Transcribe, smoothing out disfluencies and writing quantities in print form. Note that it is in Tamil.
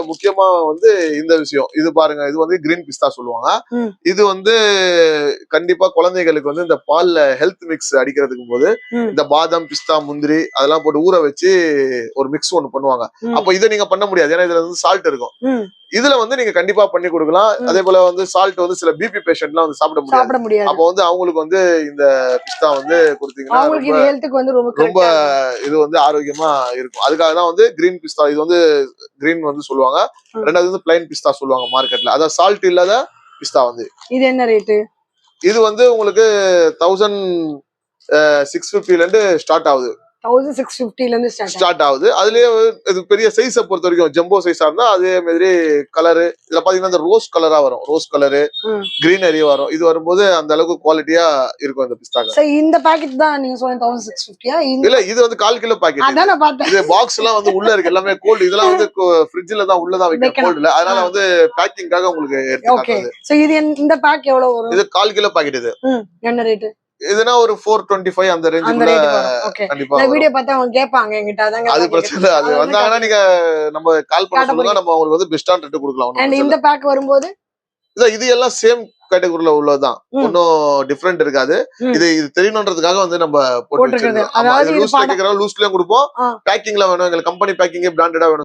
முக்கியமா வந்து இந்த விஷயம் இது பாருங்க, இது வந்து கிரீன் பிஸ்தா சொல்லுவாங்க. இது வந்து கண்டிப்பா குழந்தைகளுக்கு வந்து இந்த பால்ல ஹெல்த் மிக்ஸ் அடிக்கிறதுக்கு போது இந்த பாதாம், பிஸ்தா, முந்திரி அதெல்லாம் போட்டு ஊற வச்சு ஒரு மிக்ஸ் ஒண்ணு பண்ணுவாங்க. அப்ப இதை நீங்க பண்ண முடியாது, ஏன்னா இதுல வந்து சால்ட் இருக்கும். இதுல வந்து நீங்க கண்டிப்பா பண்ணி கொடுக்கலாம். அதே போல வந்து சால்ட் வந்து சில பிபி பேஷண்ட்லாம் வந்து சாப்பிட முடியாது. அப்ப வந்து அவங்களுக்கு வந்து இந்த பிஸ்தா வந்து கொடுத்தீங்கன்னா ரொம்ப இது வந்து ஆரோக்கியமா இருக்கும். அதுக்காக தான் வந்து கிரீன் பிஸ்தா, இது வந்து கிரீன் வந்து சொல்லுவாங்க. ரெண்டாவது வந்து பிளைன் பிஸ்தா சொல்லுவாங்க மார்க்கெட்ல. அதாவது சால்ட் இல்லாத பிஸ்தா வந்து. இது என்ன ரேட்? இது வந்து உங்களுக்கு 1650 ல இருந்து ஸ்டார்ட் ஆகுது. 1650 ல இருந்து ஸ்டார்ட் ஆகுது. அதுலயே இது பெரிய சைஸை பொறுத்த வரைக்கும் ஜம்போ சைஸா இருந்தா அதே மாதிரி கலரு இதுல பாத்தீங்கன்னா இந்த ரோஸ் கலரா வரும். ரோஸ் கலரு, கிரீனரி வரும். இது வரும்போது அந்த அளவுக்கு குவாலிட்டியா இருக்கும் இந்த பிஸ்தாங்க. சரி, இந்த பாக்கெட் தான் நீங்க சொன்ன 1650 இல்ல, இது வந்து 1/4 கிலோ பாக்கெட். அதான் நான் பார்த்தேன். இது பாக்ஸ் எல்லாம் வந்து உள்ள இருக்கு, எல்லாமே கோல்ட். இதெல்லாம் வந்து ஃப்ரிட்ஜ்ல தான் உள்ளதான் வைக்க கோல்ட்ல. அதனால வந்து பேக்கிங்காக உங்களுக்கு எடுத்து காட்டுறது. சோ இது இந்த பேக் எவ்வளவு வரும்? இது 1/4 கிலோ பாக்கெட். இது என்ன ரேட்? இதுனா ஒரு 425 அந்த ரேஞ்சுக்குள்ள கண்டிப்பா. இந்த வீடியோ பார்த்தா அவங்க கேட்பாங்க என்கிட்ட, அதாங்க. அது பிரச்சனை இல்ல. அது வந்தாங்கன்னா நீங்க நம்ம கால் பண்ண சொல்லுங்க, நம்ம உங்களுக்கு வந்து பெஸ்டான ரேட் கொடுக்கலாம். and இந்த பேக் வரும்போது இது எல்லாம் சேம் கேட்டகரியில உள்ளதுதான், ஒன்னும் டிஃபரெண்ட் இருக்காது. இது தெரியணுன்றதுக்காக வந்து நம்ம போட்டு வச்சிருக்கோம். அதாவது லூஸ்ல கேக்குறோம், லூஸ்லயும் கொடுப்போம். பேக்கிங்ல வேணும், எங்களுக்கு கம்பெனி பேக்கிங் பிராண்டடா வேணும்